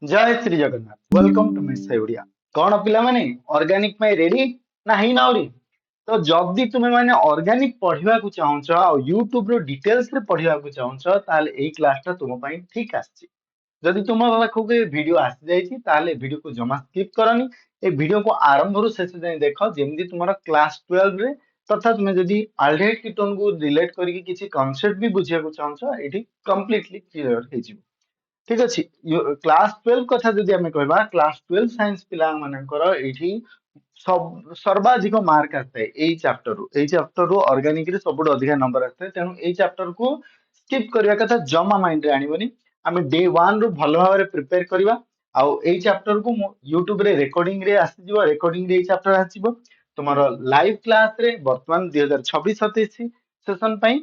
जय Shri Jagannath welcome to Miss Odia. कौन पिला माने ऑर्गेनिक में रेडी ना ही नाउरी। तो जल्दी तुम्हें माने ऑर्गेनिक पढ़िबा को चाहूछ आ यूट्यूब रो डिटेल्स रे पढ़िबा को चाहूछ ताले एई क्लासटा तुम पई ठीक आछि। जदि तुम पाखक ए वीडियो आसी जाइछि ताले वीडियो को जमा स्किप करनी। ए वीडियो को आरंभ रु शेष जाए देखो जेमि तुमरा क्लास 12 रे तथा तुम जदि अल्डेहाइड कीटोन को रिलेट करके किछि कांसेप्ट भी बुझिया को चाहूछ एठी कंप्लीटली क्लियर हे जिवो। ठीक अच्छे क्लास 12 कथा जदि आमे कहबा क्लास 12 साइंस पिला मानकर एठी सब सर्वाधिक मार्क आते एई चैप्टर रु ऑर्गेनिक रे सबुठ अधिक नंबर आते तेणु एई चैप्टर को स्किप करिया कथा जमा माइंड रे आनिबनी। आमे डे 1 रु भलो भाबरे प्रिपेयर करबा आउ एई चैप्टर को यूट्यूब रे रिकॉर्डिंग रे आसी जिवो रिकॉर्डिंग रे एई चैप्टर आसीबो तुम्हारा लाइव क्लास रे वर्तमान 2026-27 सेशन पई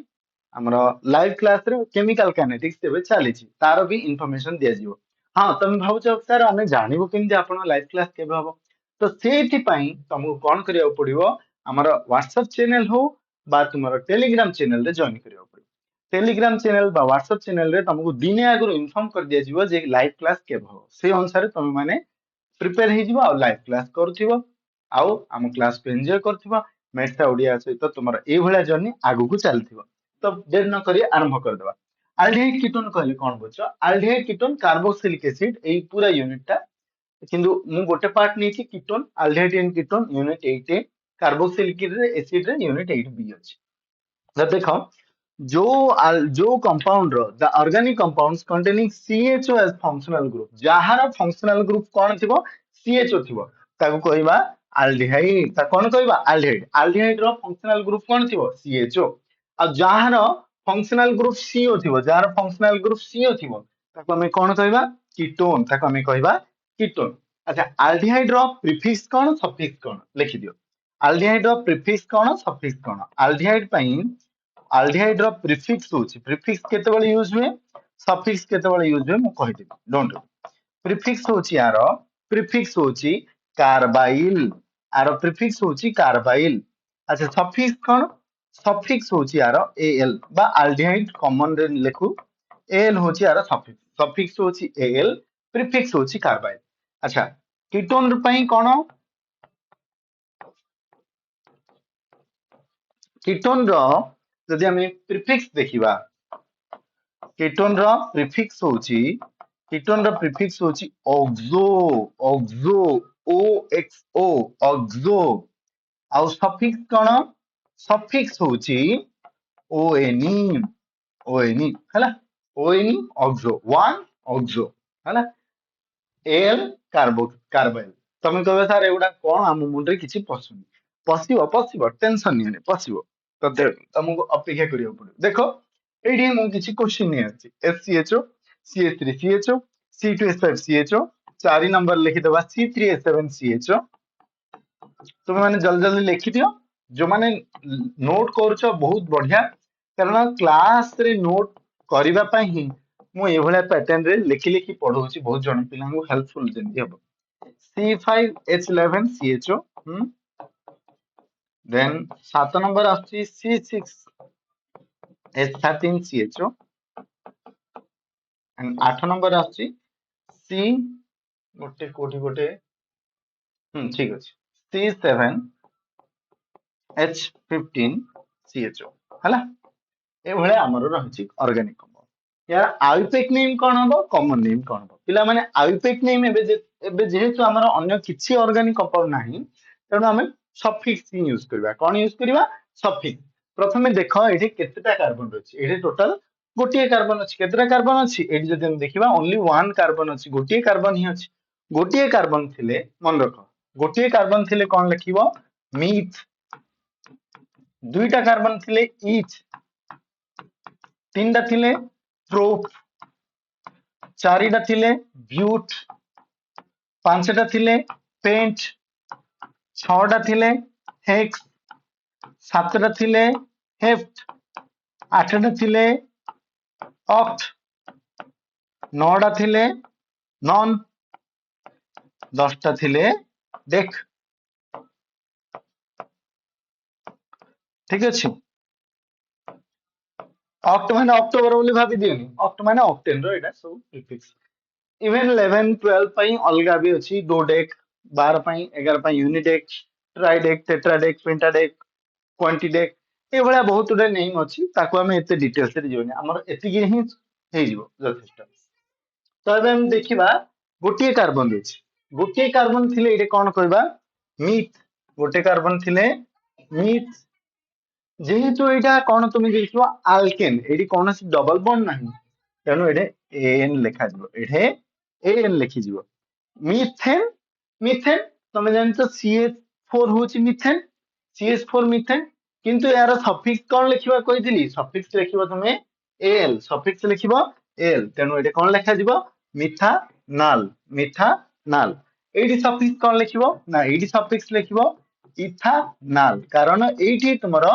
ଆମର ଲାଇଭ କ୍ଲାସ ରେ କେମିକାଲ କାଇନେଟିକ୍ସ ଏବେ ଚାଲିଛି ତାର ବି ଇନଫର୍ମେସନ ଦିଆଯିବ। ହଁ ତମେ ଭାବୁଛ ସାର୍ ଆମେ ଜାଣିବୁ କେମିତି ଆପଣ ଲାଇଭ କ୍ଲାସ କେବେ ହବ। ତ ସେଇଥିପାଇଁ ତମକୁ କଣ କରିବାକୁ ପଡିବ ଆମର ହ୍ୱାଟ୍ସଆପ ଚ୍ୟାନେଲ ହଉ ବା ତୁମର ଟେଲିଗ୍ରାମ ଚ୍ୟାନେଲ ରେ ଜଏନ କରିବାକୁ ପଡିବ। ଟେଲିଗ୍ରାମ ଚ୍ୟାନେଲ ବା ହ୍ୱାଟ୍ସଆପ ଚ୍ୟାନେଲ ରେ ତମକୁ ଦିନେ ଆଗରୁ ଇନଫର୍ମ କରିଦିଆଯିବ ଯେ ଲାଇଭ କ୍ଲାସ କେବେ ହବ ସେଇ ଅନୁସାରେ ତମେ ମାନେ ପ୍ରିପେୟାର ହେଇଯିବ ଆଉ ଲାଇଭ କ୍ଲାସ କରୁଥିବ ଆଉ ଆମ କ୍ଲାସକୁ ଏନ୍ଜୟ କରୁଥିବ। ମେଟ୍ସ ଓଡିଆ ସହିତ ତୁମର ଏଇଭଳିଆ ଜର୍ଣ୍ଣି ଆଗକୁ ଚାଲିଥିବ। तो देर न करी आरंभ करदबा। अल्डिहाइड कीटोन कहले कोन बुझ अल्डिहाइड कीटोन कार्बोक्सिलिक एसिड एई पूरा यूनिट टा किंतु मु गोटे पार्ट नेछि ketone aldehyde and ketone unit 8 A carboxylic acid रे यूनिट 8 बी अछि। तो देखो जो जो कंपाउंड रो the organic compounds containing CHO as functional group जहार फंक्शनल ग्रुप कोन थिबो सीएचओ थिबो ताको कहबा अल्डिहाइड ता कोन कहबा अल्डिहाइड अल्डिहाइड रो फंक्शनल ग्रुप कोन थिबो सीएचओ आ जहार फंक्शनल ग्रुप सीओ थिबो जहार फंक्शनल ग्रुप सीओ थिबो ताको हमें कोन कहबा कीटोन ताको हमें कहबा कीटोन। अच्छा अल्डिहाइड रो प्रीफिक्स कोन सफिक्स कोन लिखि दियो। अल्डिहाइड रो प्रीफिक्स कोन सफिक्स कोन अल्डिहाइड पई अल्डिहाइड रो प्रीफिक्स होची प्रीफिक्स केतेबेले यूज हुए सफिक्स केतेबेले यूज हुए मु कहि देबी डोंट प्रीफिक्स होची यार प्रीफिक्स होची कार्बाइल आर प्रीफिक्स होची कार्बाइल। अच्छा सफिक्स कोन सफिक्स होची यार एल बा अल्डिहाइड कॉमन रे लिखु एल होची यार सफिक्स सफिक्स होची एल प्रीफिक्स होची कार्बाइल। अच्छा कीटोन पई कोन कीटोन रो जदि हमें प्रीफिक्स देखिबा कीटोन रो प्रीफिक्स होची ऑक्सो ऑक्सो ओ एक्स ओ ऑक्सो आउ सफिक्स कोन सफिक्स होची ओएनी ओएनी हला ओएनी ऑक्सो वन ऑक्सो हला एल कार्बो कार्बाइल। तमे कहबे सर एगुडा कोन हम मुंडे किछि पसुनी पसिबो टेंशन नहीं पसिबो तो तुमको अपेक्षा करियो पड़ो। देखो एडी मु किछि क्वेश्चन नहीं अछि एससीएचओ CH3CHO C2H5CHO 4 नंबर लिखि देबा C3H7CHO तुम माने जल्दी जल्दी लिखि दियो जो माने नोट करूछ बहुत बढ़िया कारण क्लास रे नोट करिबा पई ही मु एभला पैटर्न रे लिखि लिखि पढौछि बहुत जन पिला को हेल्पफुल जेंति हबो। C5H11CHO देन 7 नंबर आछि C6H13CHO एंड 8 नंबर आछि C गोटे कोठी गोटे ठीक अछि C7H15CHO हला ए भले हमर रहछि ऑर्गेनिक कंपाउंड यार आयुपेक नेम कोन हबो कॉमन नेम कोन हबो पिला माने आयुपेक नेम एबे जेहेतु हमर अन्य किछि ऑर्गेनिक कंपाउंड नाही तेणु हमें सफिक्स यूज करबा कोन यूज करबा सफिक्स। प्रथमे देखो एठी केतेटा कार्बन रहछि एठी टोटल गोटिए कार्बन अछि केतेटा कार्बन अछि एठी जदि हम देखिबा ओनली वन कार्बन अछि गोटिए कार्बन ही अछि गोटिए कार्बन थिले मन रखो गोटिए कार्बन थिले कोन लिखिबो मीथ दुईटा कार्बन थिले ईच तीनटा थिले प्रोप चारिटा थिले ब्यूट पांचटा थिले पेंट छटा थिले हेक्स सातटा थिले हेफ्ट आठटा थिले ऑक्ट नौटा थिले नॉन दसटा थिले डेक ठीक अछि। ऑक्ट माने अक्टोबर बोली भाबी दियोनी ऑक्ट माने ऑक्टेन रो एटा सब प्रीफिक्स इवन 11 12 ପାଇଁ ଅଲଗା ବି ଅଛି ଡୋଡେକ୍ 12 ପାଇଁ 11 ପାଇଁ ୟୁନିଡେକ୍ ଟ୍ରାଇଡେକ୍ ଟେଟ୍ରାଡେକ୍ ପେଣ୍ଟାଡେକ୍ କ୍ୱାଣ୍ଟିଡେକ୍ ଏଇଭଳିଆ ବହୁତ ଗୁଡେ ନେମ୍ ଅଛି ତାକୁ ଆମେ ଏତେ ଡିଟେଲ୍ସ ରେ ଯିବନି ଆମର ଏତିକି ହିଁ ହେଇଯିବ ଯଥେଷ୍ଟ। ତ ଏବେ ଆମେ ଦେଖିବା ଗୋଟିଏ କାର୍ବନ ଅଛି ଗୋଟିଏ କାର୍ବନ ଥିଲେ ଏଇଟା କଣ କହିବା ମିଥ୍ ଗୋଟେ କାର୍ବନ ଥିଲେ ମିଥ୍ ଯେହେତୁ ଏଇଟା କଣ ତୁମେ ଦେଖିବ ଆଲକେନ୍ ଏଠି କୌଣସି ଡବଲ ବଣ୍ଡ ନାହିଁ ତେଣୁ ଏଠି ଏନ୍ ଲେଖାଯିବ ଏଠି ଏନ୍ ଲେଖିଯିବ ମିଥେନ୍ ମିଥେନ୍ ତମେ ଜାଣିଛ CH4 ହଉଛି ମିଥେନ୍ CH4 ମିଥେନ୍ କିନ୍ତୁ यार ସଫିକ୍ସ କଣ ଲେଖିବା କହିଥିଲି ସଫିକ୍ସ ଲେଖିବ ତମେ ଏଲ୍ ସଫିକ୍ସ ଲେଖିବ ଏଲ୍ ତେଣୁ ଏଠି କଣ ଲେଖାଯିବ ମିଥାନାଲ ମିଥାନାଲ ଏଇଠି ସଫିକ୍ସ କଣ ଲେଖିବ ନା ଏଇଠି ସଫିକ୍ସ ଲେଖିବ ଇଥାନାଲ କାରଣ ଏଇଠି ତୁମର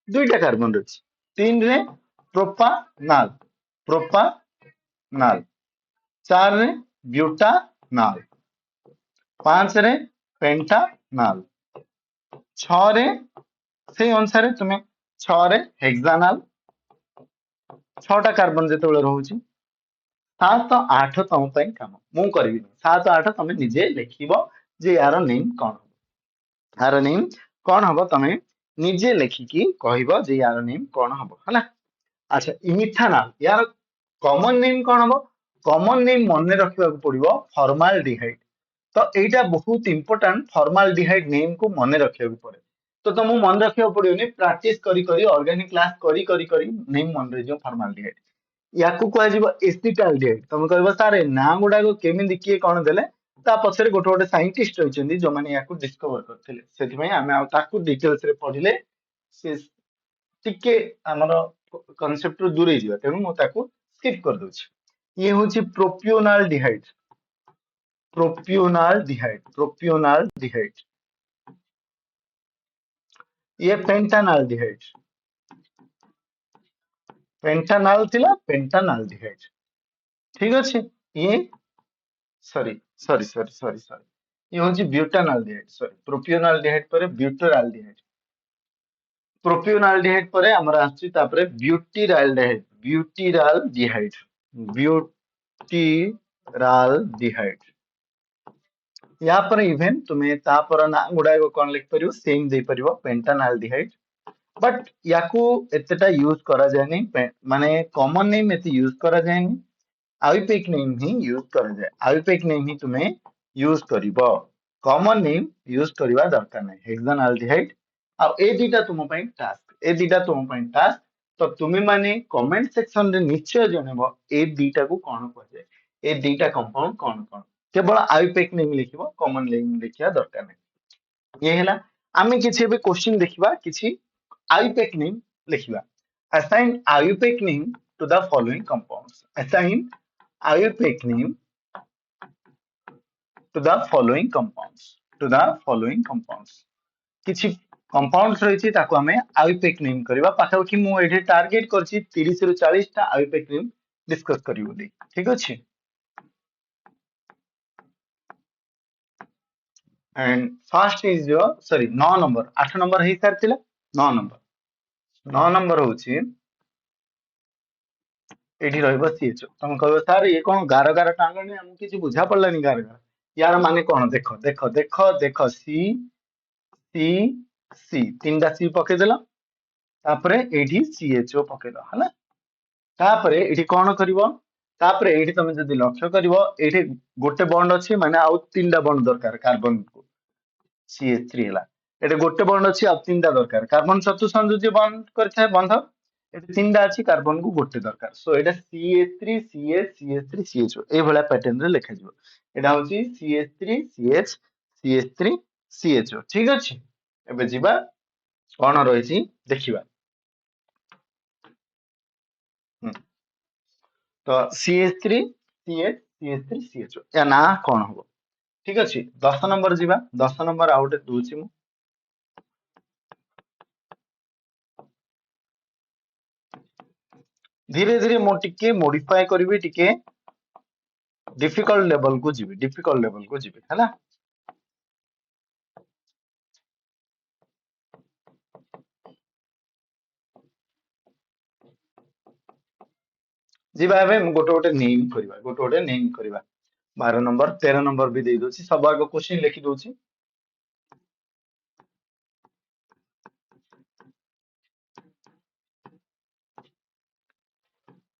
दुईटा कार्बन रही तीन रे प्रोपानाल प्रोपानाल चार रे ब्यूटानाल पांच रे पेंटानाल छ रे से अनुसार तुम्हें छ रे हेक्सानाल छटा कार्बन जो रोचे 7 8 तुम काम मु करी 7 8 तुम निजे लिख जे यार नेम कौन यार नेम कौन हम तमें निजे लेखिकी कहब जे यार नेम कौन हम है अच्छा मिथानाल यार कॉमन नेम कौन हम कॉमन नेम मन रखा पड़ो फॉर्माल्डिहाइड तो यहाँ बहुत इंपोर्टेंट फॉर्माल्डिहाइड नेम को मन रखा पड़े तो तुमको मन रखा पड़ोनी प्रैक्टिस करी ऑर्गेनिक क्लास करी नेम मन रही फॉर्माल्डिहाइड या एसिटाल्डिहाइड तुम कह सारे ना गुड़ाक केमी किए कौन देले ता पछरे गोटे गोटे साइंटिस्ट रहिचंदी जो माने याकू डिस्कवर करथिले सेति में आमे आ ताकू डिटेल्स रे पढिले से टिके हमर कांसेप्ट रु दूर जिवा तेनु मो ताकू स्किप कर दोछि ये होछि प्रोपियोनाल डिहाइड ये पेंटानाल थिला पेंटानाल डिहाइड ठीक अछि ये sorry sorry sorry sorry sorry ये होची ब्यूटानाल्डिहाइड सॉरी प्रोपियोनाल्डिहाइड परे ब्यूटाराल्डिहाइड प्रोपियोनाल्डिहाइड परे हमरा आछि तापरे ब्यूटीराल्डिहाइड ब्यूटीराल्डिहाइड या पर इवन तुम्हें तापर ना गुडा कोन लिख परियो सेम दे परियो पेंटानाल्डिहाइड बट याकू एतेटा यूज करा जाय नहीं माने कॉमन नेम एते यूज करा जाय नहीं आईपेक नेम ही यूज करा जाए आईपेक नेम ही तुम्हें यूज करिवो कॉमन नेम यूज करबा दरकार नहीं हेक्सानाल्डिहाइड आ ए दीटा तुम पई टास्क तो तुम्हें माने कमेंट सेक्शन रे निश्चय जणेबो ए दीटा को कोन कह जाए ए दीटा कंपाउंड कोन कोन केवल आईपेक नेम लिखिबो कॉमन नेम लिखिया दरकार नहीं ये हैला आमे किछि बे क्वेश्चन देखिबा किछि आईपेक नेम लिखिबा assign IUPAC name to the following compounds assign IUPAC name to the following compounds किछि कंपाउंड्स रही ताको हमें आईयूपैक नेम करबा पाखापाखि मु एठे टार्गेट करछि 30 रु 40 टा आईयूपैक नेम डिस्कस करी बोली ठीक अछि and first is your sorry 9 number 8 number हे सारतिला 9 नंबर होछि एठी रहबो सीएच तुम कहबो सर ये कोन गार गार टांगणी हम किछि बुझा पड़लानी गार गार यार माने कोन देखो देखो देखो देखो सी सी सी तीनटा सी पके देला तापरे एठी सीएचओ पकेलो हला तापरे एठी कोन करिवो तापरे एठी तमे जदी लक्ष्य करिवो एठी गोटे बॉन्ड अछि माने आउ तीनटा बॉन्ड दरकार कार्बन को CH3 हला एठी गोटे बॉन्ड अछि आ तीनटा दरकार कार्बन चतुसंयोजी बॉन्ड करथे बंध एठी तीनटा अछि कार्बन को गोटे दरकार सो एटा CH3 CH CH3 CHO ए भला पैटर्न रे लिखा जिवो एटा होछि CH3 CH CH3 CHO ठीक अछि एबे जिबा कोन रहिछि देखिबा तो CH3 CH CH3 CHO या ना कोन हो ठीक अछि 10 नंबर जिबा 10 नंबर आउटे दूछि मु धीरे धीरे मो टिके मॉडिफाई करबी टिके डिफिकल्ट लेवल को जिबी हैला जिबा एबे गोटे गोटे नेम करबा 12 नंबर 13 नंबर भी दे दोची सब आग क्वेश्चन लिखि दोची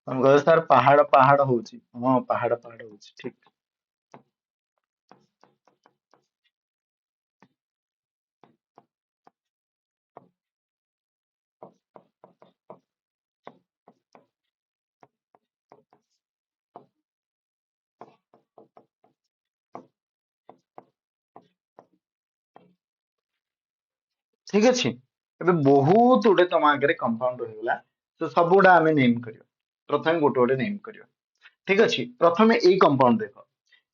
हम कह सर पहाड़ पहाड़ होची हां पहाड़ पहाड़ होची ठीक ठीक अछि एबे बहुत उडे तम आगे कंपाउंड होइला तो सब गुडा हमें नेम करियो प्रथम गोटे गोटे नेम करियो ठीक अछि प्रथमे ए कंपाउंड देखो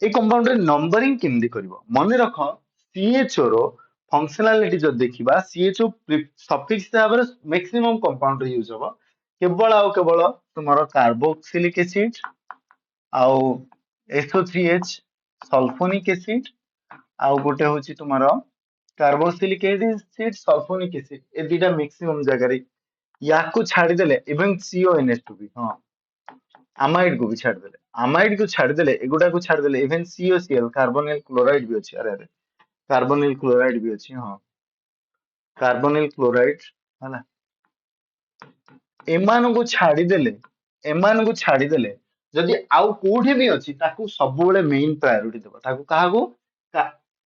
ए कंपाउंड रे नंबरिंग केमदी करिवो मने रखो सीएचओ रो फंक्शनैलिटी जो देखिबा सीएचओ सफिक्स हिसाब रे मैक्सिमम कंपाउंड रे यूज हो केवल तुम्हारा कार्बोक्सिलिक एसिड आउ SO3H सल्फोनिक एसिड आउ गोटे होची तुम्हारा carboxylic acid sulphonic acid A दुटा मैक्सिमम जगह रे याकू छाड़ी देले इवन CONH2 भी हां अमाइड को भी छाड़ देले अमाइड को छाड़ देले एगुडा को छाड़ देले इवन COCl कार्बोनिल क्लोराइड भी अछि अरे कार्बोनिल क्लोराइड भी अछि हां कार्बोनिल क्लोराइड हला एमानकु छाड़ी देले एमानकु छाड़ी देले जदि आउ कोठी भी अछि ताकू सब बेले मेन प्रायोरिटी देबो ताकू काहाकू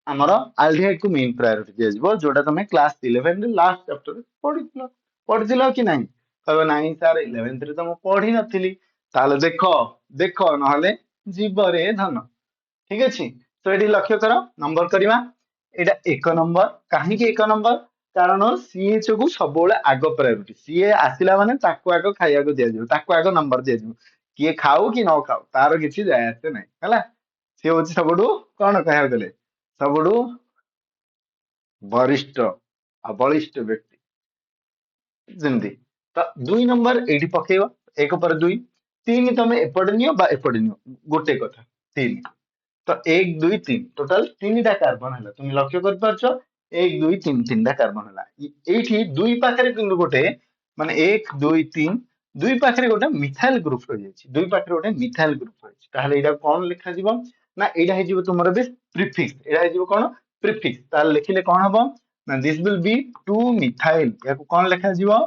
हमर अल्डिहाइड को मेन प्रायोरिटी दिया जिवो जोटा तमे क्लास 11 रे लास्ट चैप्टर पढ़िथिलो कि नहीं कहबे नहीं सर 11th रे तो मैं पढ़ी नथिली ताले देखो देखो नहले जीवरे धन ठीक अछि तो एटी लक्ष्य करो नंबर करिवा एटा एक नंबर काहे कि एक नंबर कारण सीएचओ को सब बेले आग प्रायोरिटी सीए आसिला माने ताको आग खाइया को दिया जिवो ताको आग नंबर दिया जिवो किए खाऊ कि न खाऊ तार किछि जाय आसे नै हला से होछि सबडू कोन कहया गले सबडू वरिष्ठ आ बलिष्ठ व्यक्ति जेमती तो 2 नंबर एटी पकेइबो एक पर 2 3 तमे एपड नियो बा एपड नियो गोटे कथा 3 तो 1 2 3 टोटल 3टा कार्बन है तुम लक्ष्य कर पारछ 1 2 3 3टा कार्बन है एठी दुई पाखरे किंतु गोटे माने 1 2 3 दुई पाखरे गोटे मिथाइल ग्रुप रहि जायछि दुई पाखरे गोटे मिथाइल ग्रुप रहि ताहले एटा कोन लिखा जीवो ना एटा हे जीवो तुमर बे प्रीफिक्स एटा हे जीवो कोन प्रीफिक्स ताहले लिखिले कोन हबो ना दिस विल बी 2 मिथाइल याको कोन लिखा जीवो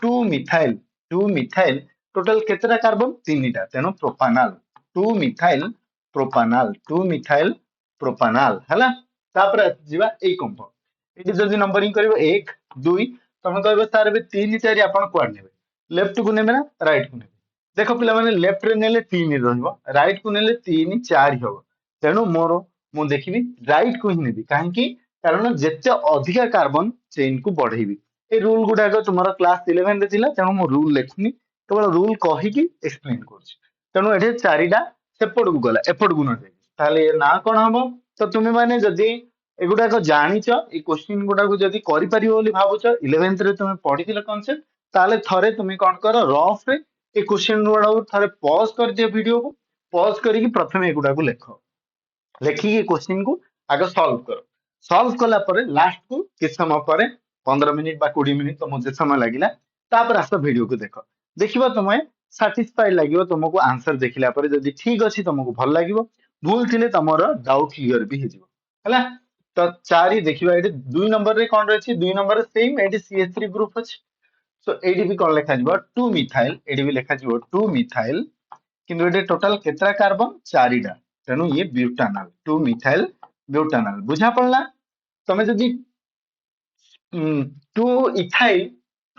2 मिथाइल 2 मिथाइल टोटल केतेटा कार्बन 3टा तेनो प्रोपानल 2 मिथाइल प्रोपानल 2 मिथाइल प्रोपानल हला तापर जीवा ए कंपाउंड एटी जदी नंबरिंग करिवो 1 2 तमे कहबे तार बे 3 4 आपण क्वाड नेबे लेफ्ट को नेबे ना राइट को नेबे देखो पिला माने लेफ्ट रे नेले 3 रहइबो राइट को नेले 3 4 हबो तेनु मोर मु देखिबी राइट को ही नेबी काहे कि कारण जेते अधिका कार्बन चेन को बढ़ेबी ए रूल गुडा तुम्हारा क्लास 11 रे थिला तेनु मु रूल लेखुनी केवल रूल कहि कि एक्सप्लेन करछि तेनु एठे चारिटा सेपड़ को गला एपड़ को न जाई ताले ना कोन हबो तो तुमे माने जदी एगुडा को जानिच ए क्वेश्चन गुडा को जदी करि परिबो बोली भाबुच 11th रे तुमे पढिथिल कांसेप्ट ताले थरे तुमे कोन कर रफ रे ए क्वेश्चन गुडा को थरे पॉज कर दियो वीडियो को पॉज करी कि प्रथमे एगुडा को लेखो लेखिकी क्वेश्चन को आगे सॉल्व करो सॉल्व कला परे लास्ट को किस समय परे 15 मिनिट बा 20 मिनिट तुमको जे समय लागिला तापर आस वीडियो को देखो देखिबो तुमे सैटिस्फाइड लागिवो तुमको आंसर देखिला परे जदी ठीक अछि तुमको भल लागिवो भूल थिले तमरो डाउट क्लियर भी हेजिवो हला तो चारि देखिबा एटी 2 नंबर रे कोन रहछि 2 नंबर रे सेम एटी CH3 ग्रुप अछि सो एटी भी कोन लेखा जिवो 2 मिथाइल एटी भी लेखा जिवो 2 मिथाइल किंतु एटी टोटल केतरा कार्बन चारिटा तेनु ये ब्यूटानल 2 मिथाइल ब्यूटानल बुझा पड़ला तमे जदी 2 इथाइल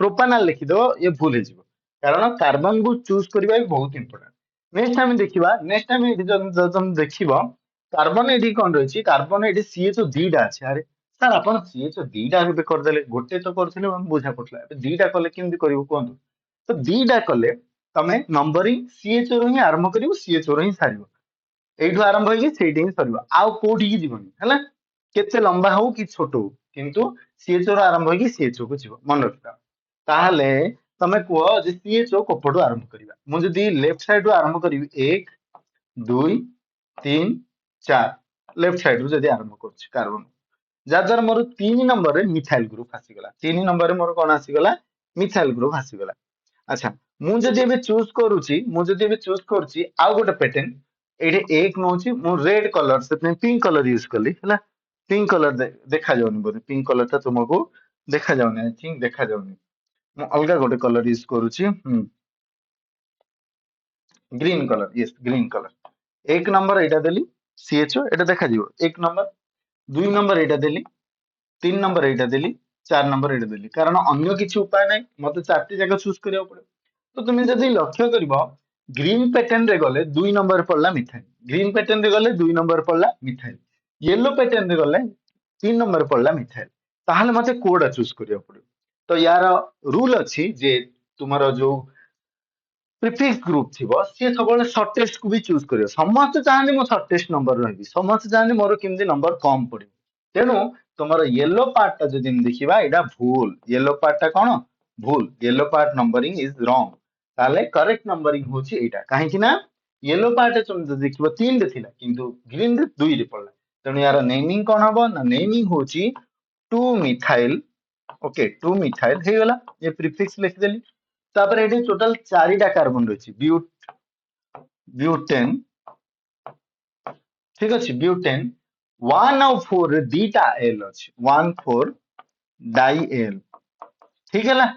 प्रोपानल लिखि दो ये भूल हे जिवो कारण कार्बन को चूज करबा बहुत इंपोर्टेंट नेक्स्ट टाइम देखिबा नेक्स्ट टाइम एटी जब तुम देखिबो कार्बन एटी कोन रहछि कार्बन एटी CHO दुईटा अछि अरे सर अपन CHO दुईटा भी कर देले गोटे तो करथिले हम बुझा पड़ला ए दुईटा कले केमदी करिवो कोन तो दुईटा कले तमे नंबरिंग CHO रो ही आरंभ करिवो CHO रो ही सारिवो एठू आरंभ होई सेठी ही सरबा आउ कोठी की जीवनी हैला केते लंबा हो कि छोट हो किंतु CHO रो आरंभ होई CHO को जीव मन रखता ताहले तमे को जे CHO कोपडू आरंभ करिवा मु जदी लेफ्ट साइड रो आरंभ करिवि 1 2 3 4 लेफ्ट साइड रो जदी आरंभ करछि कार्बन जादर मोर 3 नंबर रे मिथाइल ग्रुप आसी गला 3 नंबर रे मोर कोन आसी गला मिथाइल ग्रुप आसी गला अच्छा मु जदी एबे चूज करूछि मु जदी एबे चूज करछि आउ गोटे पैटर्न ये एक नौ रेड कलर से पिंक कलर यूज कली है पिंक कलर देखा जाऊनी बोधे पिंक कलर टा तुमको देखा जाऊनी आई थिंक देखा जाऊनी ମୁଁ ଅଲଗା ଗୋଟେ କଲର ୟୁଜ କରୁଛି green colour Yes green colour ଏକ ନମ୍ବର ଏଇଟା ଦେଲି CHO ଏଇଟା ଦେଖାଯିବ ଏକ ନମ୍ବର ଦୁଇ ନମ୍ବର ଏଇଟା ଦେଲି ତିନି ନମ୍ବର ଏଇଟା ଦେଲି ଚାରି ନମ୍ବର ଏଇଟା ଦେଲି କାରଣ ଅନ୍ୟ କିଛି ଉପାୟ ନାହିଁ ମତେ ଚାରିଟି ଜାଗା ଚୁଜ କରିବାକୁ ପଡିବ ତ ତୁମେ ଯଦି ଲକ୍ଷ୍ୟ କରିବ ଗ୍ରୀନ ପ୍ୟାଟର୍ନ ରେ ଗଲେ ଦୁଇ ନମ୍ବର ପଡିଲା ମିଥାଇଲ ଗ୍ରୀନ ପ୍ୟାଟର୍ନ ରେ ଗଲେ ଦୁଇ ନମ୍ବର ପଡିଲା ମିଥାଇଲ ୟେଲୋ ପ୍ୟାଟର୍ନ ରେ ଗଲେ ତିନି ନମ୍ବର ପଡିଲା ମିଥାଇଲ ତାହେଲେ ମତେ କୋଉଟା ଚୁଜ କରିବାକୁ ପଡିବ ତ ୟାର ରୁଲ ଅଛି ଯେ ତୁମର ଯୋଉ ପ୍ରିଫିକ୍ସ ଗ୍ରୁପ ଥିବ ସିଏ ସବୁବେଳେ ସର୍ଟେଷ୍ଟ କୁ ବି ଚୁଜ କରିବ ସମସ୍ତେ ଚାହାନ୍ତି ମୁଁ ସର୍ଟେଷ୍ଟ ନମ୍ବର ରହିବି ସମସ୍ତେ ଚାହାନ୍ତି ମୋର କେମିତି ନମ୍ବର କମ ପଡିବ ତେଣୁ ତମର ୟେଲୋ ପାର୍ଟ ଟା ଯଦି ଦେଖିବା ଏଇଟା ଭୁଲ ୟେଲୋ ପାର୍ଟ ଟା କଣ ଭୁଲ ୟେଲୋ ପାର୍ଟ ନମ୍ବରିଂ ଇଜ ରଙ୍ଗ ତାହେଲେ କରେକ୍ଟ ନମ୍ବରିଂ ହଉଛି ଏଇଟା କାହିଁକି ନା ୟେଲୋ ପାର୍ଟ ତମେ ଯଦି ଦେଖିବ 3 ରେ ଥିଲା କିନ୍ତୁ ଗ୍ରୀନ ରେ 2 ରେ ପଡିଲା ତେଣୁ ୟାର ନେମିଂ କଣ ହବ ନା ନେମିଂ ହଉଛି 2 ମିଥାଇଲ ओके 2 मिथाइल ହେଇଗଲା ये प्रीफिक्स लिखिदेली तापर एठी टोटल 4टा कार्बन रहिछि ब्यूटेन ठीक अछि ब्यूटेन 1 और 4 रे दीटा एल अछि 1 4 डाई एल ठीक है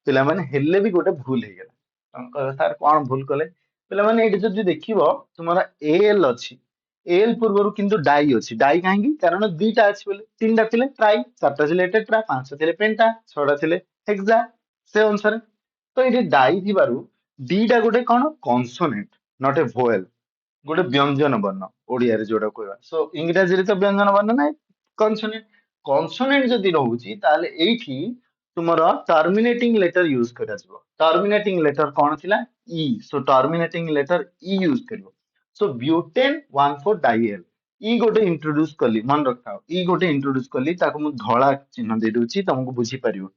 पिला माने हेले भी गोटे भूल हे गेला हम कह सर कोन भूल कले पिला माने एठी जदी देखिबो तुम्हारा एल अछि एल पूर्वरु किंतु डाई अछि डाई काहेकि कारण दीटा अछि बोले तीनटा थिले ट्राई चारटा थिले टेट्रा पांचटा थिले पेंटा छटा थिले हेक्सा से अनुसार तो ये डाई थिबारु दीटा गोटे कोन कॉन्सोनेंट नॉट ए वोएल गोटे व्यंजन वर्ण ओडिया रे जोडा कहबा सो इंग्रजी रे तो व्यंजन वर्ण नै कॉन्सोनेंट कॉन्सोनेंट जदी रहउची ताले एठी तुमरो टर्मिनेटिंग लेटर यूज करा जबो टर्मिनेटिंग लेटर कोन थिला ई सो टर्मिनेटिंग लेटर ई यूज करिवो सो ब्यूटेन 14 डाइएल ई गोटे इंट्रोड्यूस कली मन रखाओ ई गोटे इंट्रोड्यूस कली ताको मु धळा चिन्ह दे दोची तुमको बुझी परिवो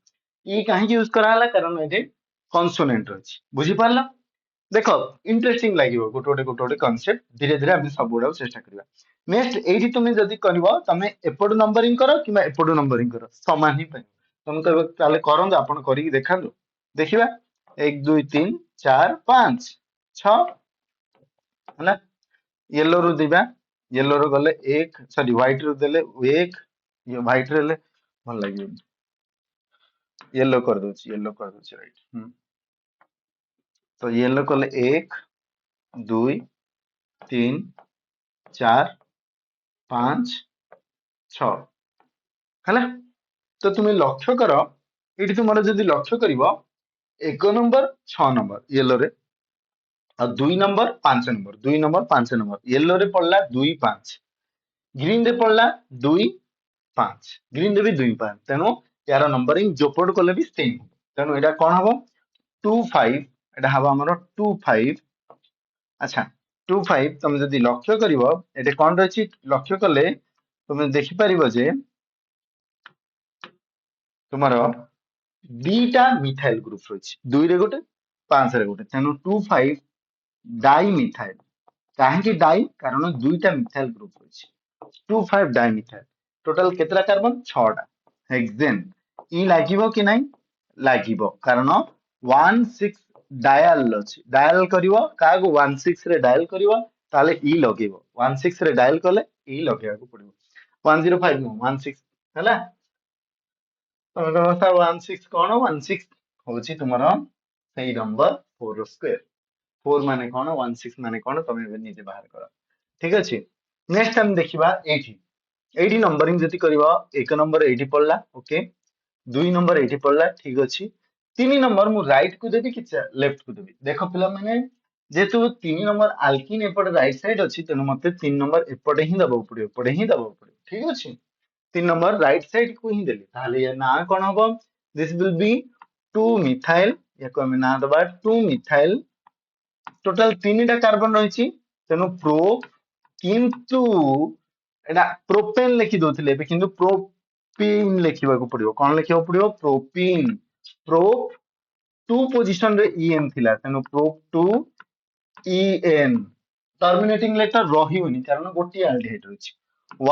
ई काहे यूज करा हला कारण एटे कॉन्सोनेंट रहची बुझी पारला देखो इंटरेस्टिंग लागिवो गोटे कांसेप्ट धीरे धीरे हम सब गुडा चेष्टा करबा नेक्स्ट एठी तुमे जदी करबो तमे एपड नंबरिंग करो किबा एपड नंबरिंग करो समान ही पाइ तुम कहबो ताले करन आपण करी देखांदो देखिबा 1 2 3 4 5 6 हला येलो रो दिबा येलो रो गले 1 सॉरी व्हाइट रो देले 1 ये व्हाइट रे ले भल लागियो येलो कर दोची राइट तो येलो कले 1 2 3 4 5 6 हला तो तुम्हें लक्ष्य कर ये तुम जदि लक्ष्य कर 1 नंबर 6 नंबर येलो रे और 2 number 5 number 2 number 5 number yellow रे पड़ला 2 5 ग्रीन रे पड़ला 2 5 ग्रीन रे भी 2 5 तेणु यार नंबरिंग जोपड़ कले भी सेम तेणु एटा कोन हबो 2 5 एटा हबो हमरो 2 5 अच्छा 2 5 तुम जदि लक्ष्य करिवो एटे कोन रहछि लक्ष्य कले तुम देखि परिबो जे तुमरो दीटा मिथाइल ग्रुप रही दुई रे गोटे पांच रे गोटे तेणु 2 5 डाई मिथाइल कहीं डाई कारण दुईटा मिथाइल ग्रुप रही 2 5 डाई मिथाइल टोटल केतरा कार्बन 6टा हेक्सेन ई लागिवो कि नहीं लागिवो कारण 1 6 डायल अछि डायल करिवो कागो 1 6 रे डायल करिवो ताले ई लगेबो 1 6 रे डायल कले ई लगेबा को पड़िबो 105 नो 1 6 हला ତମେ କହିବ ସାର୍ 16 କଣ 16 ହଉଛି ତୁମର ସେଇ ନମ୍ବର 4 ର ସ୍କ୍ୱାର 4 ମାନେ କଣ 16 ମାନେ କଣ ତମେ ଏବେ ନିଜେ ବାହାର କର ଠିକ ଅଛି ନେକ୍ସଟ ଆମେ ଦେଖିବା ଏଇଠି ଏଇଠି ନମ୍ବରିଂ ଯଦି କରିବ 1 ନମ୍ବର ଏଇଠି ପଡିଲା ଓକେ 2 ନମ୍ବର ଏଇଠି ପଡିଲା ଠିକ ଅଛି 3 ନମ୍ବର ମୁଁ ରାଇଟ କୁ ଦେବି କି ଲେଫ୍ଟ କୁ ଦେବି ଦେଖ ପିଲାମାନେ ଯେହେତୁ 3 ନମ୍ବର ଆଲକିନ ଏପଟେ ରାଇଟ ସାଇଡ ଅଛି ତେଣୁ ମତେ 3 ନମ୍ବର ଏପଟେ ହିଁ ଦବାକୁ ପଡିବ ଏପଟେ ହିଁ ଦବାକୁ ପଡିବ ଠିକ ଅଛି 3 नंबर राइट साइड को ही देली ताहले ये ना कोन हबो दिस विल बी 2 मिथाइल याको हम ना दबा 2 मिथाइल टोटल 3टा कार्बन रहिछि तेनु प्रो किंतु एटा प्रोपेन लिखि दोथिले बे किंतु प्रोपीन लिखिबा को पड़िबो कोन लिखिबा पड़िबो प्रोपीन प्रो 2 पोजीशन रे ईएन थिला तेनु प्रो 2 ईएन टर्मिनेटिंग लेटर रहिबोनी कारण गोटी एल्डिहाइड रहिछि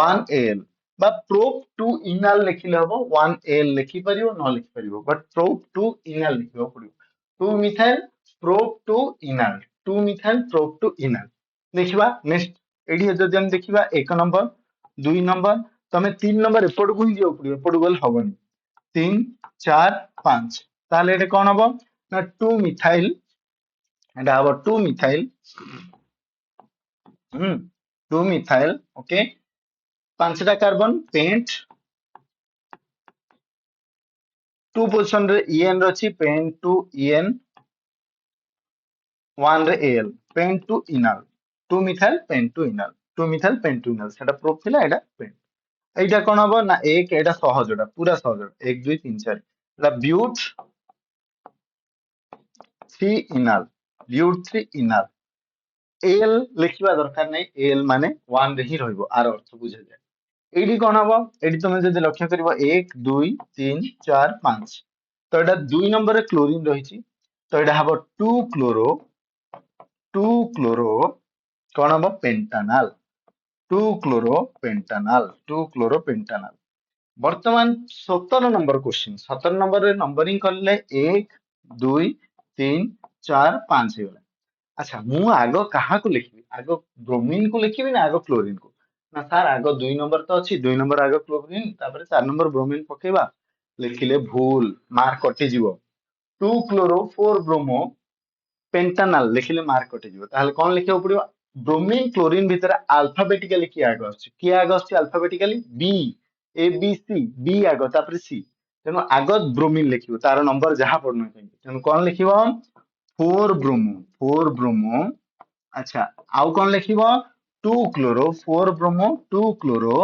1 एल बा प्रोप 2 इनाल लिखिले हबो 1 एल लिखि परिबो न लिखि परिबो बट प्रोप 2 इनाल लिखिबो पड़िबो 2 methyl prop 2 enal 2 methyl prop 2 enal देखिबा नेक्स्ट एडी जदि हम देखिबा 1 नंबर 2 नंबर तमे 3 नंबर एपट को ही जियो पड़ियो एपट गल हबनी 3 4 5 ताले एटे कोन हबो ना 2 मिथाइल एटा हबो 2 मिथाइल 2 मिथाइल ओके पांचटा कार्बन पेंट 2 पोजीशन रे EN रची पेंट टू EN 1 रे AL pent two enal 2 methyl pent two enal 2 methyl pent two enal सेटा प्रूफ थिला एटा पेंट एटा कोन हबो ना एक एटा सहजटा पूरा सहज 1 2 3 4 एटा ब्यूट 3 इनल ब्यूट 3 इनल एल लिखिबा दरकार नै एल माने 1 रे ही रहइबो आर अर्थ बुझे जाय एडी कोन हबो एडी तुमे जदि लक्ष्य करबो 1 2 3 4 5 तो एटा 2 नंबर रे क्लोरीन रहिछि तो एटा हबो 2 क्लोरो कोन हबो पेंटानल 2 क्लोरो पेंटानल वर्तमान 17 नंबर क्वेश्चन 17 नंबर रे नंबरिंग करले 1 2 3 4 5 हेगला अच्छा मु आगो कहा को लिखबी आगो ब्रोमीन को लिखबी ना आगो क्लोरीन को ना सर आगो 2 नंबर तो अछि 2 नंबर आगो क्लोरीन तापर 4 नंबर ब्रोमीन पकेबा लिखिले भूल मार्क कटि जीवो 2 क्लोरो 4 ब्रोमो पेंटानल लिखिले मार्क कटि जीवो ताहले कोन लिखियो पड़ियो ब्रोमीन क्लोरीन भितर अल्फाबेटिकली किए आगो अछि alphabetically B A B C B आगो तापर सी तेनु आगो ब्रोमीन लिखियो तार नंबर जहा पड़नो तेनु कोन लिखिबो 4 ब्रोमो अच्छा आउ कोन लिखिबो 2 chloro 4 bromo 2 chloro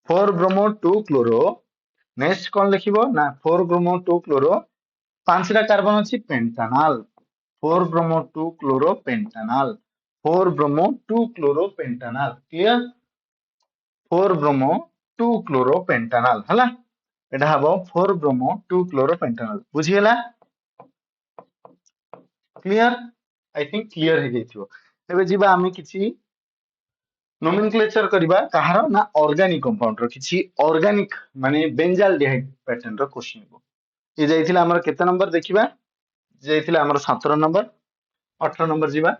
4 bromo 2 chloro next कोन लिखिबो ना 4 ब्रोमो 2 क्लोरो पांचटा कार्बन अछि pentanal 4 bromo 2 chloro pentanal 4 bromo 2 chloro pentanal clear 4 bromo 2 chloro pentanal हला एटा हबो 4 ब्रोमो 2 क्लोरो पेंटानल बुझियला क्लियर आई थिंक क्लियर हे जैथियो एबे जिबा आमे किछि नोमेनक्लेचर करबा कहार ना ऑर्गेनिक कंपाउंड रो किछि ऑर्गेनिक माने बेंजाल्डिहाइड पैटर्न रो क्वेश्चन को ये जाइथिला हमर केते नंबर देखिबा जाइथिला हमर 17 नंबर 18 नंबर जिबा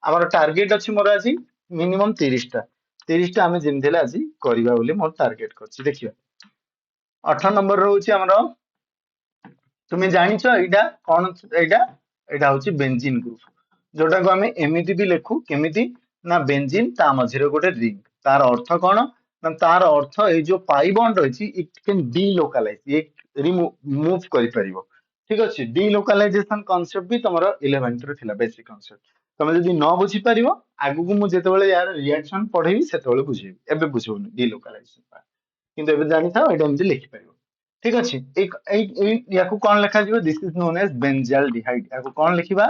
हमर टारगेट अछि मोर আজি मिनिमम 30 टा 30 टा हमें जेमथेला আজি करबा बोली मोर टारगेट करछि देखियो 18 नंबर रहउछि हमर तुमे जानिଛ एटा कोन एटा एटा होछि बेंजीन ग्रुप जोटा को हमें एमिति भी लेखु केमिति ना बेंजीन ता मझिरे गोटे रिंग तार अर्थ कोन ना तार अर्थ ए जो पाई बॉन्ड रहिछि इट कैन डीलोकलाइज ये रिमूव करि परिबो ठीक अछि डीलोकलाइजेशन कांसेप्ट भी तमरो 11th रे थिला बेसिक कांसेप्ट तमे जदि न बुझी परिबो आगु को मु जेतेबेले यार रिएक्शन पढेबी सेतेबेले बुझेबी एबे बुझोनी डीलोकलाइजेशन किंतु एबे जानि थाओ एटा एमति लिखि परिबो ठीक अछि एक याकू कोन लेखा जिवो this is known as benzaldehyde याकू कोन लिखिबा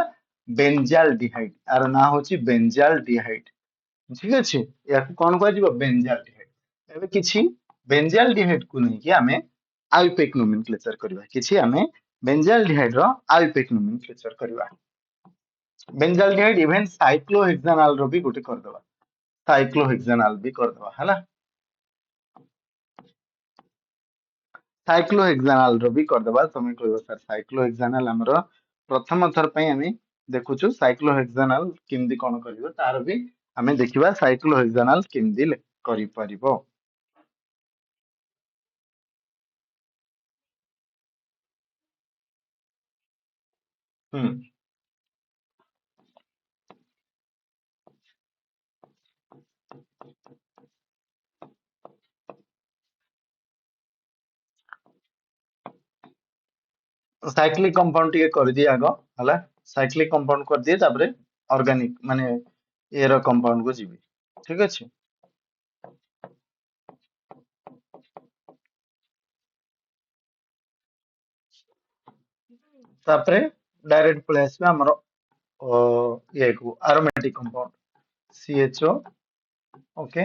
बेंजाल्डिहाइड आर ना होछि बेंजाल्डिहाइड ठीक अछि याकू कोन कहै जिवो बेंजाल्डिहाइड एबे किछि बेंजाल्डिहाइड को नै कि हमें आल्पेक नोमेनक्लेचर करबा किछि हमें बेंजाल्डिहाइड रो आल्पेक नोमेनक्लेचर करबा बेंजाल्डिहाइड इवन साइक्लोहेक्सानल रो भी गोटे कर दबा साइक्लोहेक्सानल भी कर दबा हला साइक्लोहेक्सानल रो भी कर दबा तमे कहबो सर साइक्लोहेक्सानल हमरो प्रथम थर पई हमें देखुछु साइक्लोहेक्सानल किमदी कोन करिवो तार भी हमें देखिबा साइक्लोहेक्सानल किमदी करि परिबो हम साइक्लिक कंपाउंड टिके कर दिए आगो हला साइक्लिक कंपाउंड कर दिए तापरे ऑर्गेनिक माने एरो कंपाउंड को जीवी ठीक अछि तापरे डायरेक्ट प्लेस में हमरो ये को एरोमेटिक कंपाउंड CHO ओके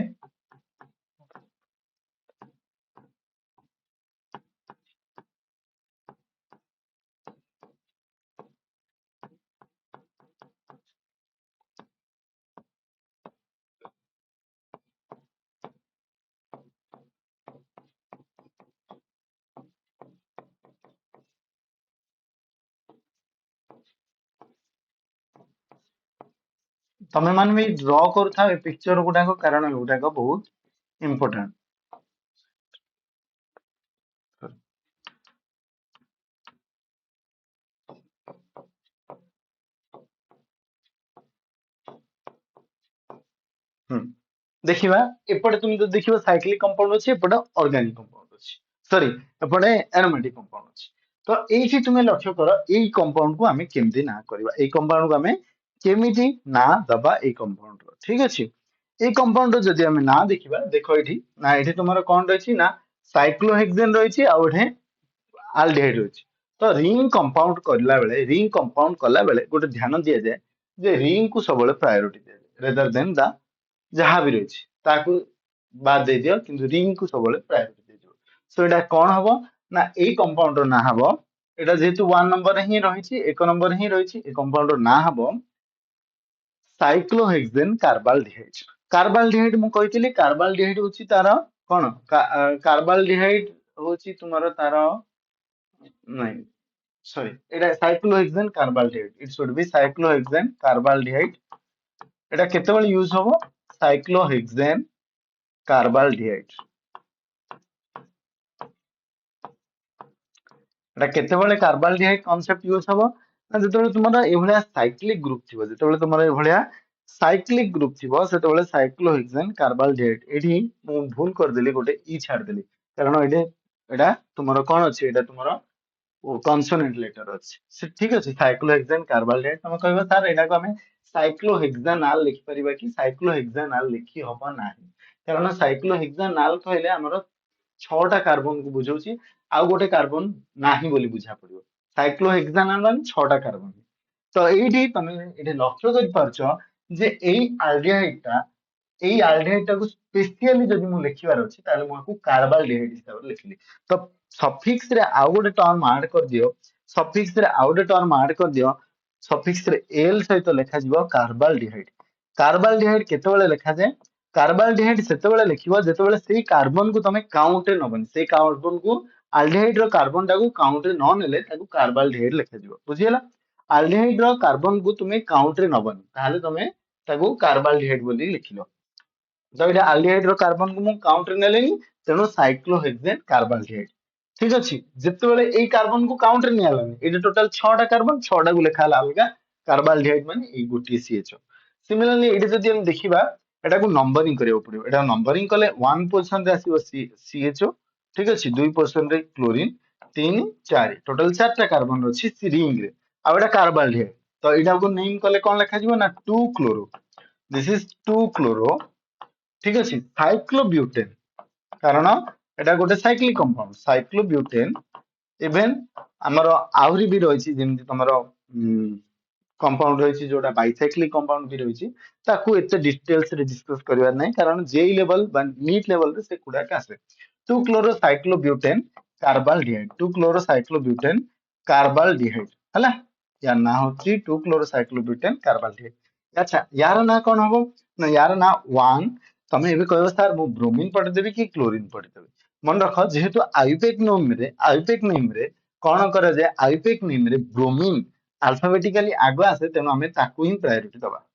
तमे मान भी ड्रॉ करूथा ए पिक्चर गुडाक कारण एगुडाक बहुत इंपोर्टेंट। देखिबा एपटे तुम तो देखिबा साइक्लिक कंपाउंड अछि एपटे ऑर्गेनिक कंपाउंड अछि सॉरी एपटे एरोमेटिक कंपाउंड अछि। तो एठी तुमे लक्ष्य करो एई कंपाउंड को हमें केमती ना करबा एई कंपाउंड को हमें केमिति ना दबा एई कंपाउंड रो ठीक अछि। एई कंपाउंड रो जदि हमें ना देखिबा देखो एठी ना एठी तुमरो कोन रहिछि ना साइक्लोहेक्सेन रहिछि आ एठे आल्डिहाइड रहिछि। तो रिंग कंपाउंड कला बेले गोटे ध्यान दिया जाए जे रिंग को सबले प्रायोरिटी दिया जाए रेदर देन द जहाँ भी रही ताकू बाद दे दियो किंतु रिंग को सबले प्रायोरिटी दे दियो। सो एटा कोन हबो ना ए कंपाउंड रो ना हबो एटा जेतु 1 नंबर रे ही रहिछि एक नंबर ही रहिछि ए कंपाउंड रो ना हबो साइक्लोहेक्सेन कार्बाल्डिहाइड। कार्बाल्डिहाइड मु कहितली कार्बाल्डिहाइड होछि तार कोन कार्बाल्डिहाइड होछि तुमारो तार नहीं sorry Etah cyclohexane carbaldehyde it should be cyclohexane carbaldehyde. Etah केतेबेले use हबो साइक्लोहेक्सेन कार्बाल्डिहाइड एटा केतेबेले कार्बाल्डिहाइड कांसेप्ट यूज हबो ना जेतेबेले तुमरा एभलिया साइक्लिक ग्रुप थिबो जेतेबेले तुमरा एभलिया साइक्लिक ग्रुप थिबो सेतेबेले साइक्लोहेक्सेन कार्बाल्डिहाइड एठी मु भूल कर देली गोटे ई छाड़ देली कारण एडे एटा तुमरा कोन अछि एटा तुमरा कॉन्सोनेंट लेटर अछि ठीक अछि साइक्लोहेक्सेन कार्बाल्डिहाइड तमे कहबो सर एटा को हमें साइक्लोहेक्सानाल लिखि परिबा कि साइक्लोहेक्सानाल लिखि हबो नाही कारण साइक्लोहेक्सानाल कहले हमरो 6टा कार्बन को बुझौछि आ गोटे कार्बन नाही बोली बुझा पड़िबो साइक्लोहेक्सानाल मान 6टा कार्बन। तो एठी तमे एठी लक्ष्य करि परछो जे एई आल्डिहाइड टा को स्पेशली जदि मु लिखिबार अछि ताले मु आकु कार्बाल्डिहाइड हिसाब रे लिखली। तो सफिक्स रे आउ गोटे टर्म ऐड कर दियो सफिक्स रे आउ गोटे टर्म ऐड कर दियो सफिक्स रे एल सहित लेखा जिवो कार्बाल्डिहाइड। कार्बाल्डिहाइड केतेबेले लेखा जाय कार्बाल्डिहाइड सेतेबेले लिखिबो जेतेबेले सेई कार्बन को तमे काउंट रे नबनी सेई कार्बन को आल्डिहाइड रो कार्बन टा को काउंट रे न नेले ताकू कार्बाल्डिहाइड लेखा जिवो बुझियला। आल्डिहाइड रो कार्बन को तुमे काउंट रे नबनी ताले तमे ताकू कार्बाल्डिहाइड बोली लिखिलो। तो ये आल्डिहाइड रो कार्बन को मु काउंट रे नेलेनी तेनो साइक्लोहेक्सेन कार्बाल्डिहाइड ठीक अछि जेतेबेले एई कार्बन को काउंट रे नियालानी एटा टोटल 6टा कार्बन 6टा को लेखा अलगा कार्बाल्डिहाइड माने एई गोटी सीएचओ। सिमिलरली एटा जदि हम देखिबा एटा को नंबरिंग करियो पड़ियो एटा नंबरिंग कले 1 पोजीशन रे आसीबो सीएचओ ठीक अछि 2 पोजीशन रे क्लोरीन 3 4 टोटल 4टा कार्बन अछि रिंग रे आ एटा कार्बाल्डिहाइड। तो एटा को नेम कले कोन लेखा जिवो ना 2 क्लोरो दिस इज 2 क्लोरो ठीक अछि साइक्लोब्यूटेन कारण एटा गोटे साइक्लिक कंपाउंड साइक्लोब्यूटेन इवन हमरो आहुरी भी रहिछि जेमति तमरो कंपाउंड रहिछि जोटा बाइसाइक्लिक कंपाउंड भी रहिछि ताकू एते डिटेल्स रे डिस्कस करबार नै कारण जेई लेवल बा नीट लेवल रे से कुडा का आसे 2 chloro cyclobutane carbaldehyde 2 chloro cyclobutane carbaldehyde हला या ना होछि 2 क्लोरो साइक्लोब्यूटेन कार्बाल्डिहाइड। अच्छा यार ना कोन हबो ना यार ना 1 तमे एबे कहबो सर मु ब्रोमीन पढ़ी देबी कि क्लोरीन पढ़ी देबी मन रख जेहेतु आईपेक नेम रे कोन करे जे आईपेक नेम रे ब्रोमीन अल्फाबेटिकली आगो आसे तेनो हमें ताकू ही प्रायोरिटी दबा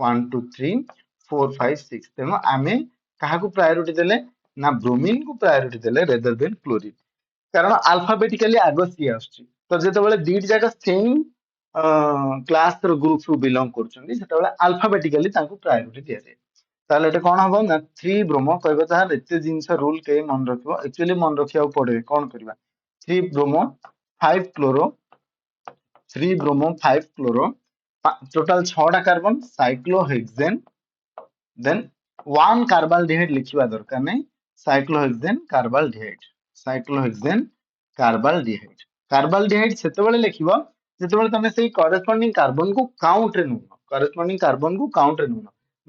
1 2 3 4 5 6 तेनो हमें काहा को प्रायोरिटी देले ना ब्रोमीन को प्रायोरिटी देले रेदर देन क्लोरीन कारण अल्फाबेटिकली आगो सी आछी। तो जेतेबेले दीट जाका सेम क्लास रो ग्रुप रु बिलोंग करछन्ती सेतेबेले अल्फाबेटिकली ताकू प्रायोरिटी दिया जाय ताले एटा कोन हबो ना 3 ब्रोमो कहबो तार एते जिंस रूल के मन रखिबो एक्चुअली मन रखिया पड़े कोन करबा 3 bromo 5 chloro 3 bromo 5 chloro total 6टा कार्बन साइक्लोहेक्सेन देन 1 कार्बाल्डिहाइड लिखिबा दरकार नै साइक्लोहेक्सेन कार्बाल्डिहाइड कार्बाल्डिहाइड सेतेबेले लिखिबो जेतेबेले तमे सेई करेस्पोंडिंग कार्बन को काउंट रे नुनो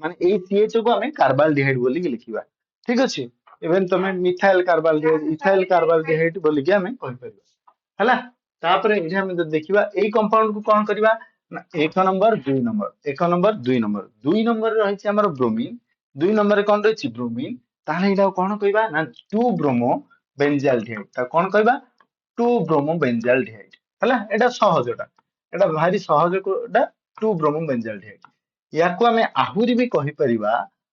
माने ए सीएचओ को हमें कार्बाल्डिहाइड बोली के लिखिबा ठीक अछि इवन तमे मिथाइल कार्बाल्डिहाइड इथाइल कार्बाल्डिहाइड बोली के हमें कहि परिबा हला। तापरे एठी हम देखिबा एई कंपाउंड को कोन करबा ना 1 number 2 number 1 number 2 number 2 number रहि छै हमर ब्रोमीन 2 नंबर रे कोन रहि छै ब्रोमीन ताले एटा कोन कहबा ना 2 ब्रोमो बेंजाल्डिहाइड ता कोन कहबा 2 ब्रोमो बेंजाल्डिहाइड हला एटा सहजटा एटा भारी सहज को एटा 2 ब्रोमो बेंजाल्डिहाइड। या को हमें आहुरी भी कहि परिबा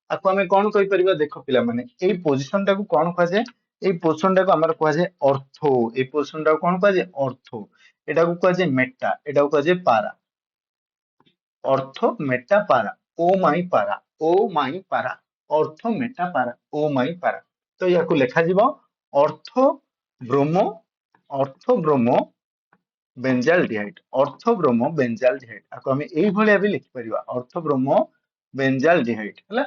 आको हमें कोन कहि परिबा देखो पिला माने एई पोजीशन टाको कोन कहा जाय एई पोजीशन टाको हमर कहा जाय ऑर्थो एई पोजीशन टाको कोन कहा जाय ऑर्थो एटा को कहा जाय मेटा एटा को कहा जाय पारा ऑर्थो मेटा पारा ओ माई पारा ऑर्थो मेटा पारा ओ माई पारा तो या को लेखा जीवो ortho bromo ortho bromo benzaldehyde ortho bromo benzaldehyde आको हमें एई भलिया भी लिखि परिबा ऑर्थो ब्रोमो बेंजाल्डिहाइड हला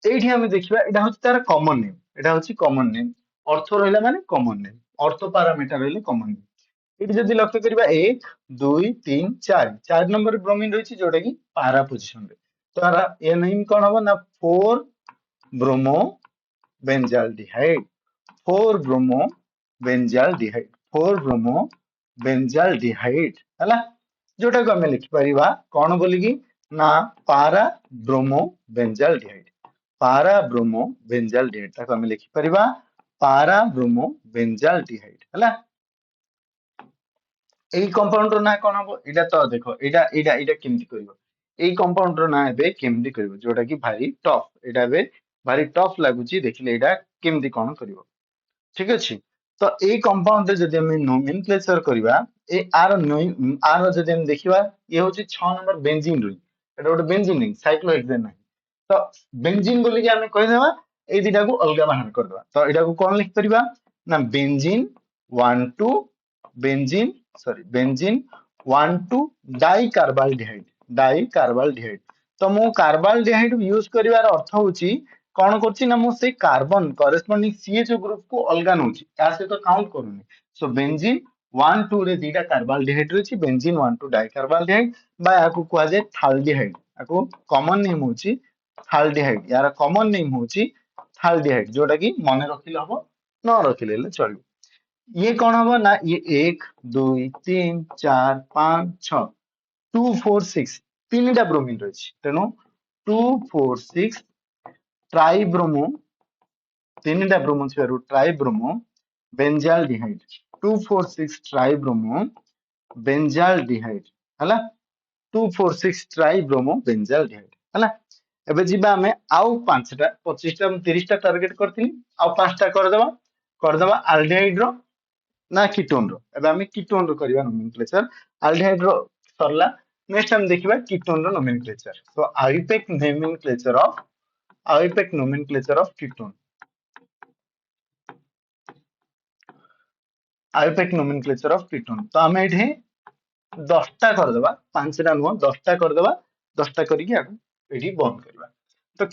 एठी हमें देखिबा एटा होची तार कॉमन नेम एटा होची कॉमन नेम ऑर्थो रहला माने कॉमन नेम ऑर्थो पैरामीटर रहले कॉमन नेम एठी जदी लक्ष्य करिबा 1 2 3 4 4 नंबर ब्रोमीन रहिची जोटा की पारा पोजीशन रे तारा ए नेम कोन हबो ना 4 bromo benzaldehyde 4 bromo benzaldehyde 4 bromo benzaldehyde हला जोटा को हमें लिखि परिबा कोन बोली की ना पारा ब्रोमो बेंजाल्डिहाइड पारा ब्रोमो बेंजाल्डिहाइड ताको हमें लिखि परिबा पारा ब्रोमो बेंजाल्डिहाइड हला एई कंपाउंड रो ना कोन हबो एटा तो देखो एटा केमति करबो एई कंपाउंड रो ना एबे केमति करबो जोटा की भारी टफ एटा बे भारी टफ लागुची देखिले एटा केमति कोन करबो ठीक अछि तो ए कंपाउंड रे जदि हम नोमेनक्लेचर करबा ए आर जदि हम देखिबा ये होची 6 नंबर बेंजीन रुई एटा गोटे बेंजीन नहीं साइक्लोहेक्सेन नहीं तो बेंजीन बोली कि हमें कहि देबा ए दिटा को अलगा बाहर कर देबा तो एटा को कोन लिख परिबा ना बेंजीन 1 2 बेंजीन बेंजीन 1 2 डाइकार्बाल्डिहाइड तो मो कार्बाल्डिहाइड यूज करिवार अर्थ होची कौन करछि ना मो से कार्बन करेस्पोंडिंग सीएचओ ग्रुप को अलगा नउछि या से तो काउंट करूनी सो बेंजीन 1 2 रे दीटा कार्बाल्डिहाइड रछि बेंजीन 1 2 डाइकार्बाल्डिहाइड बा याकू कुआ जाय थाल्डिहाइड याकू कॉमन नेम होछि थाल्डिहाइड यार कॉमन नेम होछि थाल्डिहाइड जोटा की मने रखिले हबो न रखिले ले चलिबो ये कौन हबो ना ये 1 2 3 4 5 6 2 4 6 तीनटा ब्रोमीन रछि तेनो 2 4 6 ट्राइब्रोमो तीनटा ब्रोमो छियारु ट्राइब्रोमो बेंजाल्डिहाइड 246 ट्राइब्रोमो बेंजाल्डिहाइड हला 246 ट्राइब्रोमो बेंजाल्डिहाइड हला एबे जिबा हमें आउ 5टा 25टा 30टा टारगेट करथिनी आउ 5टा कर देबा आल्डिहाइड रो ना कीटोन रो एबे हमें कीटोन रो करबा नोमेनक्लेचर आल्डिहाइड रो सरला नेक्स्ट हम देखिबा कीटोन रो nomenclature so IUPAC nomenclature of ketone IUPAC nomenclature of ketone तो हमें एठी 10टा कर देबा 5टा नुवा 10टा कर देबा 10टा करिकि आगु एठी बंद करबा तो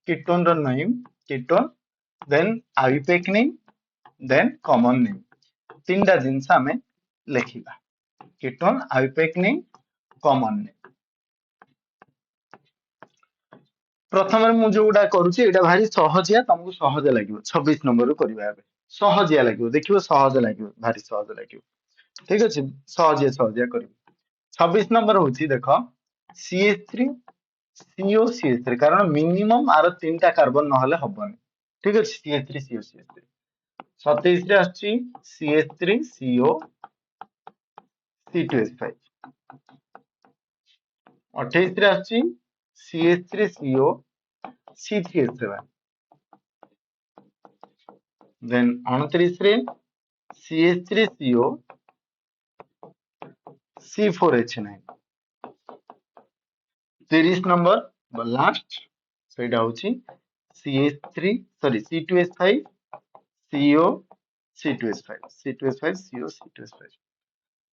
कीटोन रो name ketone then IUPAC name then common name तीनटा जिंस हमें लिखिबा ketone IUPAC name common name प्रथम मु जोटा करूची एटा भारी सहजिया तुमको सहज लागिवो 26 नंबर रो करबा एबे सहजिया लागिवो देखिवो सहज लागिवो भारी सहज लागिवो ठीक अछि सहजिया करबो 26 नंबर होची देखो CH3 COCH3 कारण मिनिमम आरो तीनटा कार्बन न हले हबनी ठीक अछि CH3 COCH3 27 रे आछि CH3 CO C2H5 28 रे आछि CH3 CO C3H7 then 29 रे CH3 CO C4H9 30 number last सेटा होची CH3 sorry C2H5 CO C2H5 CO C2H5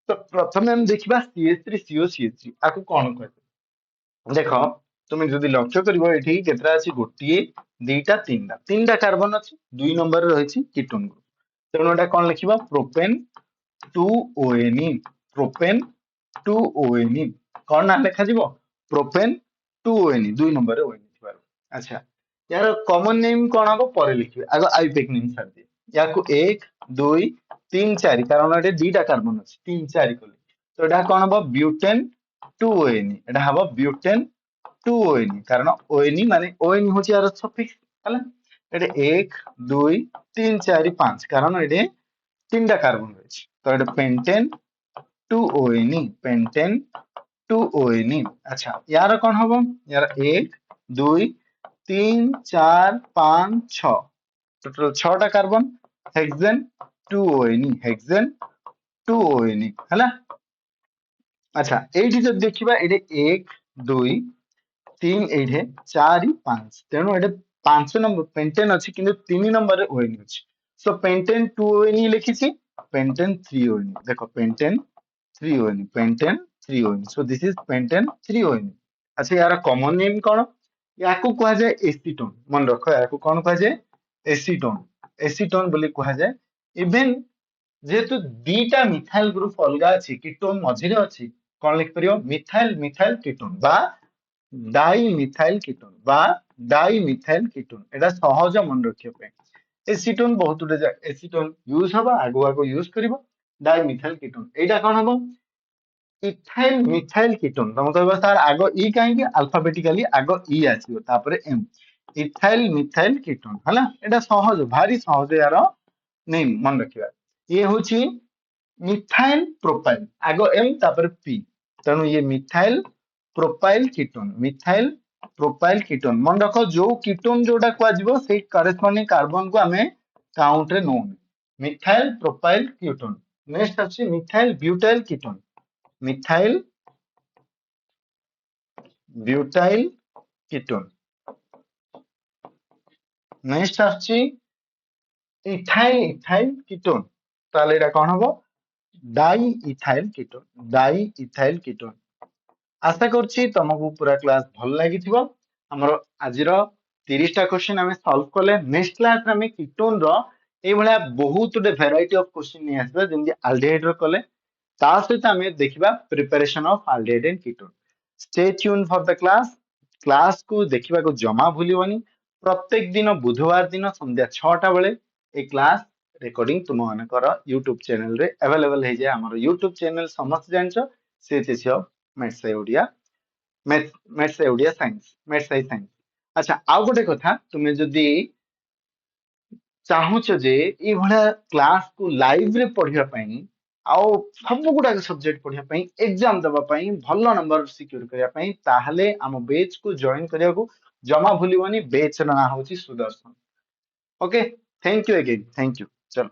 तो प्रथम हम देखिबा CH3 CO CH3 आको कोन कहते देखो तुम जदि लक्ष्य करिवो एठी केतरा अछि गोटिए दुईटा तीनटा कार्बन अछि 2 नंबर रहिछि कीटोन ग्रुप तेनो एटा कोन लिखिबा प्रोपेन 2ONE प्रोपेन 2ONE कोन ना लिखा जिवो प्रोपेन 2ONE 2 नंबर रे ONE थिबार अच्छा यार कॉमन नेम कोन हबो परे लिखिबे आगो आइपेक नेम छाड़ दे याको 1 2 3 4 कारण एटे दुईटा कार्बन अछि 3 4 कोले तो एटा कोन हबो ब्यूटेन 2ONE एटा हबो ब्यूटेन 2ONE कारण ONE माने ONE होची यार सफिक्स हला एटे 1 2 3 4 5 कारण एटे तीनटा कार्बन अछि तो एटा pentane 2ONE pentane two O N E. अच्छा यार कौन हम यार 1 2 3 4 5 6 टोटल 6टा carbon hexane two O N E hexane two O N E है। अच्छा एठी जब देखिबा एठे 1 2 3 एठे 4 5 तेणु एठे 5 नंबर पेंटेन अछि किंतु 3 नंबर रे ओएन अछि। सो पेंटेन 2 ओएन लिखिछि पेंटेन 3 ओएन देखो pentane 3 on pentane 3 on so this is pentane 3 on. अच्छा यार कॉमन नेम कोन याकू कहा जाय एसीटोन मन रखो याकू कोन कहा जाय एसीटोन बोली कहा जाय। इवन जेहेतु दीटा मिथाइल ग्रुप अलगा अछि कीटोन मझिरे अछि कोन लिख परियो मिथाइल मिथाइल कीटोन बा डाई मिथाइल कीटोन बा डाई मिथाइल कीटोन एटा सहज मन रखियो पे। एसीटोन बहुत उडे एसीटोन यूज हबा आगो आगो यूज करिवो डाई मिथाइल कीटोन एटा कोन हबो इथाइल मिथाइल कीटोन तम कहबो सर आगो ई काहे कि अल्फाबेटिकली आगो ई आसीबो तापरे एम इथाइल मिथाइल कीटोन हला एटा सहज भारी सहज यार नेम मन रखिबा। ये होची मिथाइल प्रोपाइल आगो एम तापर पी तेणु ये मिथाइल प्रोपाइल कीटोन मन रखो जो कीटोन जोटा कुआ से करेस्पॉन्डिंग कार्बन को आमे काउंट रे नो मिथाइल प्रोपाइल कीटोन। नेक्स्ट अछि methyl butyl ketone methyl butyl ketone. Next अछि इथाइल इथाइल कीटोन ताले एटा कोन हबो डाई इथाइल कीटोन। आशा करछि तुमको पूरा क्लास भल लागि हमर आजिर 30टा क्वेश्चन आमे सॉल्व कले। नेक्स्ट क्लास में कीटोन रो ए भला बहुत गुटे वैरायटी ऑफ क्वेश्चन नि आसबा जेंति एल्डिहाइड रो कले ता सहित आमे देखिबा preparation of aldehyde and ketone. Stay tune for the class को देखिबा को जमा भूलिबनी। प्रत्येक दिन बुधवार दिन संध्या 6टा बेले ए क्लास रेकॉर्डिंग तुम मानकर यूट्यूब चैनल रे अवेलेबल है जाय। हमर यूट्यूब चैनल समस्त जानचो से of maths Odia maths Odia science maths science. अच्छा आउ गोटे कथा तुमे जदी चाहूच जे ये भला क्लास को लाइव रे पढ़िया पई आउ सब गुडा सब्जेक्ट पढ़िया पई एग्जाम दबा पई भलो नंबर सिक्योर करिया पई ताहले हम बैच को जॉइन करिया को जमा भूलिबनी। बैच ना होची Sudarshan. Okay thank you again thank you चलो।